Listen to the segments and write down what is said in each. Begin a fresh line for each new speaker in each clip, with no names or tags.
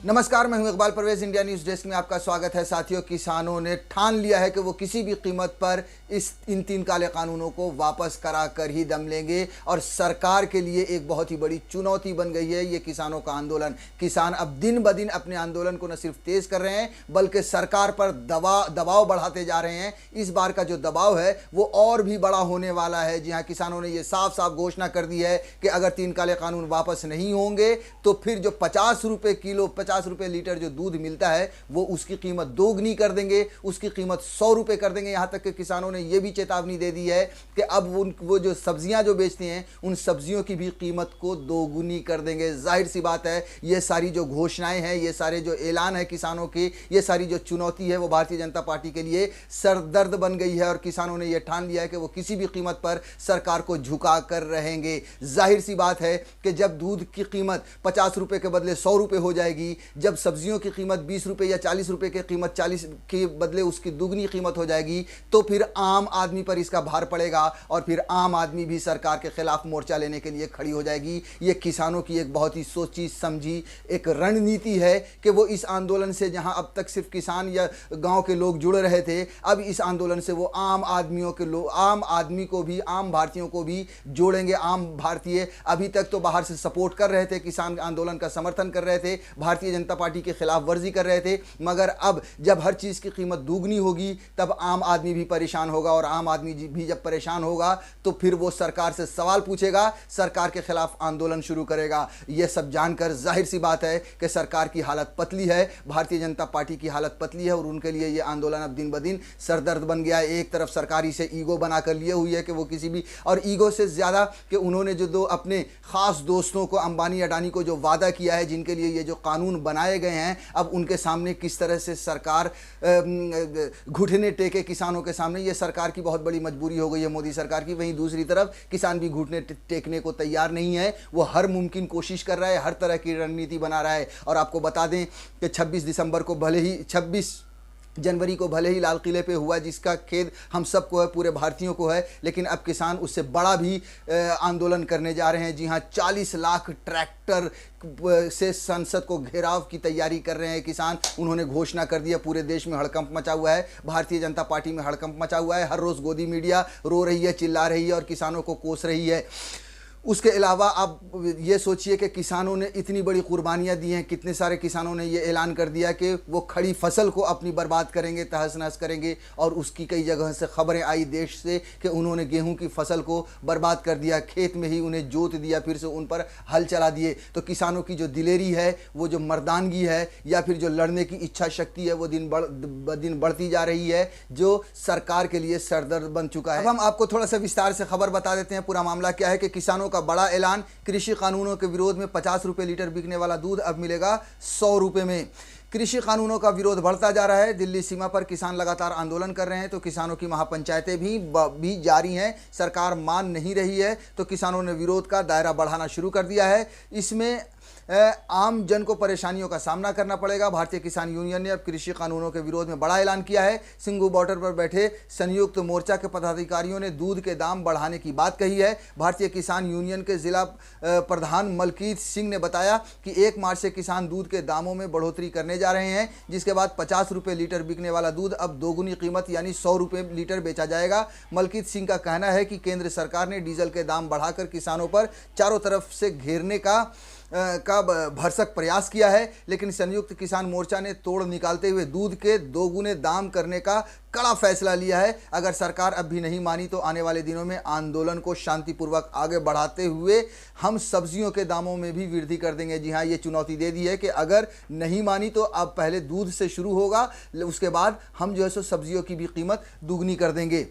नमस्कार, मैं हूं Iqbal Parvez. India news desk में आपका स्वागत है। साथियों, किसानों ने ठान लिया है कि वो किसी भी कीमत पर इन 3 काले कानूनों को वापस करा कर ही दम लेंगे और सरकार के लिए एक बहुत ही बड़ी चुनौती बन गई है ये किसानों का आंदोलन। किसान अब दिन ब दिन अपने आंदोलन को न सिर्फ तेज कर रहे हैं बल्कि सरकार पर दबाव बढ़ाते जा रहे हैं। इस बार का जो दबाव है वो और भी बड़ा होने वाला है। जी हाँ, किसानों ने ये साफ साफ घोषणा कर दी है कि अगर 3 काले कानून वापस नहीं होंगे तो फिर जो 50 रुपये किलो 50 रुपये लीटर जो दूध मिलता है वो उसकी कीमत दोगुनी कर देंगे, उसकी कीमत 100 रुपये कर देंगे। यहाँ तक कि किसानों ने यह भी चेतावनी दे दी है कि अब वो जो सब्जियां जो बेचते हैं उन सब्जियों की भी कीमत को दोगुनी कर देंगे। जाहिर सी बात है, ये सारी जो घोषणाएं हैं, ये सारे जो ऐलान है किसानों के, ये सारी जो चुनौती है वो भारतीय जनता पार्टी के लिए सरदर्द बन गई है और किसानों ने यह ठान लिया है कि वो किसी भी कीमत पर सरकार को झुका कर रहेंगे। जाहिर सी बात है कि जब दूध की कीमत 50 रुपये के बदले 100 रुपये हो जाएगी, जब सब्जियों की कीमत 20 रुपये या 40 रुपये की कीमत 40 के बदले उसकी दुगनी कीमत हो जाएगी, तो फिर आम आदमी पर इसका भार पड़ेगा और फिर आम आदमी भी सरकार के खिलाफ मोर्चा लेने के लिए खड़ी हो जाएगी। ये किसानों की एक बहुत ही सोची समझी एक रणनीति है कि वो इस आंदोलन से, जहां अब तक सिर्फ किसान या गांव के लोग जुड़ रहे थे, अब इस आंदोलन से वो आम आदमी को भी, आम भारतीयों को भी जोड़ेंगे। आम भारतीय अभी तक तो बाहर से सपोर्ट कर रहे थे, किसान आंदोलन का समर्थन कर रहे थे, भारतीय जनता पार्टी के खिलाफ वर्जी कर रहे थे, मगर अब जब हर चीज़ की कीमत दुगनी होगी तब आम आदमी भी परेशान होगा और आम आदमी भी जब परेशान होगा तो फिर वो सरकार से सवाल पूछेगा, सरकार के खिलाफ आंदोलन शुरू करेगा। यह सब जानकर जाहिर सी बात है कि सरकार की हालत पतली है, भारतीय जनता पार्टी की हालत पतली है और उनके लिए ये आंदोलन अब दिन ब दिन सरदर्द बन गया है। एक तरफ सरकारी से ईगो बनाकर लिए हुई है कि वो किसी भी, और ईगो से ज़्यादा कि उन्होंने जो 2 अपने ख़ास दोस्तों को, अंबानी अडानी को जो वादा किया है, जिनके लिए ये जो कानून बनाए गए हैं, अब उनके सामने किस तरह से सरकार घुटने टेके किसानों के सामने, ये सरकार की बहुत बड़ी मजबूरी हो गई है मोदी सरकार की। वहीं दूसरी तरफ किसान भी घुटने टेकने को तैयार नहीं है, वो हर मुमकिन कोशिश कर रहा है, हर तरह की रणनीति बना रहा है। और आपको बता दें कि 26 जनवरी को भले ही लाल किले पे हुआ, जिसका खेद हम सबको है, पूरे भारतीयों को है, लेकिन अब किसान उससे बड़ा भी आंदोलन करने जा रहे हैं। जी हाँ, 40 लाख ट्रैक्टर से संसद को घेराव की तैयारी कर रहे हैं किसान। उन्होंने घोषणा कर दिया, पूरे देश में हड़कंप मचा हुआ है, भारतीय जनता पार्टी में हड़कंप मचा हुआ है। हर रोज़ गोदी मीडिया रो रही है, चिल्ला रही है और किसानों को कोस रही है। उसके अलावा आप ये सोचिए कि किसानों ने इतनी बड़ी कुर्बानियाँ दी हैं, कितने सारे किसानों ने ये ऐलान कर दिया कि वो खड़ी फसल को अपनी बर्बाद करेंगे, तहस नहस करेंगे। और उसकी कई जगह से खबरें आई देश से कि उन्होंने गेहूं की फसल को बर्बाद कर दिया, खेत में ही उन्हें जोत दिया, फिर से उन पर हल चला दिए। तो किसानों की जो दिलेरी है, वो जो मर्दानगी है या फिर जो लड़ने की इच्छा शक्ति है, वो दिन बढ़ती जा रही है, जो सरकार के लिए सरदर्द बन चुका है। अब हम आपको थोड़ा सा विस्तार से खबर बता देते हैं। पूरा मामला क्या है कि किसानों का बड़ा ऐलान, कृषि कानूनों के विरोध में 50 रुपये लीटर बिकने वाला दूध अब मिलेगा 100 रुपये में। कृषि कानूनों का विरोध बढ़ता जा रहा है। दिल्ली सीमा पर किसान लगातार आंदोलन कर रहे हैं, तो किसानों की महापंचायतें भी जारी हैं। सरकार मान नहीं रही है तो किसानों ने विरोध का दायरा बढ़ाना शुरू कर दिया है। इसमें आम जन को परेशानियों का सामना करना पड़ेगा। भारतीय किसान यूनियन ने अब कृषि कानूनों के विरोध में बड़ा ऐलान किया है। सिंघू बॉर्डर पर बैठे संयुक्त मोर्चा के पदाधिकारियों ने दूध के दाम बढ़ाने की बात कही है। भारतीय किसान यूनियन के जिला प्रधान मलकीत सिंह ने बताया कि 1 मार्च से किसान दूध के दामों में बढ़ोतरी करने जा रहे हैं, जिसके बाद 50 रुपये लीटर बिकने वाला दूध अब दोगुनी कीमत यानी 100 रुपये लीटर बेचा जाएगा। मलकीत सिंह का कहना है कि केंद्र सरकार ने डीजल के दाम बढ़ाकर किसानों पर चारों तरफ से घेरने का भरसक प्रयास किया है, लेकिन संयुक्त किसान मोर्चा ने तोड़ निकालते हुए दूध के दोगुने दाम करने का कड़ा फैसला लिया है। अगर सरकार अब भी नहीं मानी तो आने वाले दिनों में आंदोलन को शांतिपूर्वक आगे बढ़ाते हुए हम सब्जियों के दामों में भी वृद्धि कर देंगे। जी हाँ, ये चुनौती दे दी है कि अगर नहीं मानी तो अब पहले दूध से शुरू होगा, उसके बाद हम जो है सो सब्जियों की भी कीमत दुगनी कर देंगे।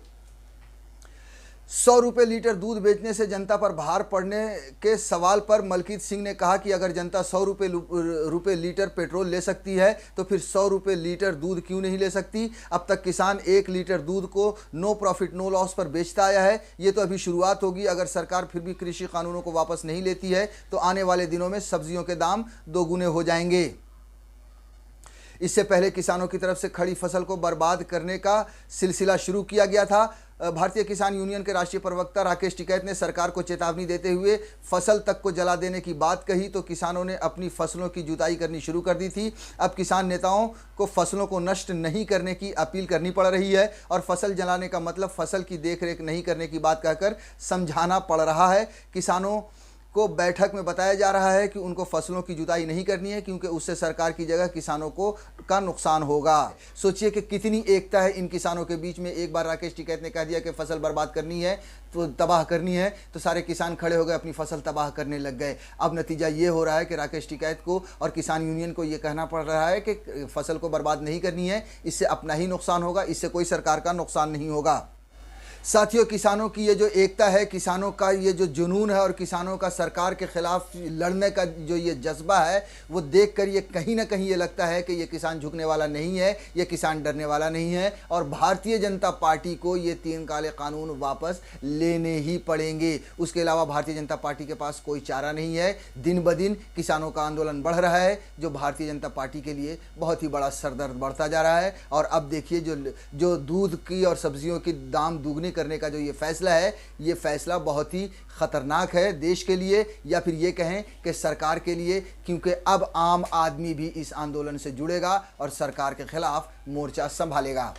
100 रुपये लीटर दूध बेचने से जनता पर भार पड़ने के सवाल पर मलकीत सिंह ने कहा कि अगर जनता 100 रुपये लीटर पेट्रोल ले सकती है तो फिर 100 रुपये लीटर दूध क्यों नहीं ले सकती। अब तक किसान 1 लीटर दूध को नो प्रॉफिट नो लॉस पर बेचता आया है। ये तो अभी शुरुआत होगी। अगर सरकार फिर भी कृषि कानूनों को वापस नहीं लेती है तो आने वाले दिनों में सब्जियों के दाम दोगुने हो जाएंगे। इससे पहले किसानों की तरफ से खड़ी फसल को बर्बाद करने का सिलसिला शुरू किया गया था। भारतीय किसान यूनियन के राष्ट्रीय प्रवक्ता राकेश टिकैत ने सरकार को चेतावनी देते हुए फसल तक को जला देने की बात कही तो किसानों ने अपनी फसलों की जुताई करनी शुरू कर दी थी। अब किसान नेताओं को फसलों को नष्ट नहीं करने की अपील करनी पड़ रही है और फसल जलाने का मतलब फसल की देखरेख नहीं करने की बात कहकर समझाना पड़ रहा है। किसानों को बैठक में बताया जा रहा है कि उनको फसलों की जुताई नहीं करनी है क्योंकि उससे सरकार की जगह किसानों को का नुकसान होगा। सोचिए कि कितनी एकता है इन किसानों के बीच में। एक बार राकेश टिकैत ने कह दिया कि फसल बर्बाद करनी है तो तबाह करनी है, तो सारे किसान खड़े हो गए, अपनी फसल तबाह करने लग गए। अब नतीजा ये हो रहा है कि राकेश टिकैत को और किसान यूनियन को ये कहना पड़ रहा है कि फसल को बर्बाद नहीं करनी है, इससे अपना ही नुकसान होगा, इससे कोई सरकार का नुकसान नहीं होगा। साथियों, किसानों की ये जो एकता है, किसानों का ये जो जुनून है और किसानों का सरकार के खिलाफ लड़ने का जो ये जज्बा है, वो देखकर ये कहीं ना कहीं ये लगता है कि ये किसान झुकने वाला नहीं है, ये किसान डरने वाला नहीं है और भारतीय जनता पार्टी को ये 3 काले कानून वापस लेने ही पड़ेंगे। उसके अलावा भारतीय जनता पार्टी के पास कोई चारा नहीं है। दिन ब दिन किसानों का आंदोलन बढ़ रहा है, जो भारतीय जनता पार्टी के लिए बहुत ही बड़ा सरदर्द बढ़ता जा रहा है। और अब देखिए जो दूध की और सब्जियों की दाम दुगने करने का जो ये फैसला है, ये फैसला बहुत ही खतरनाक है देश के लिए, या फिर ये कहें कि सरकार के लिए, क्योंकि अब आम आदमी भी इस आंदोलन से जुड़ेगा और सरकार के खिलाफ मोर्चा संभालेगा।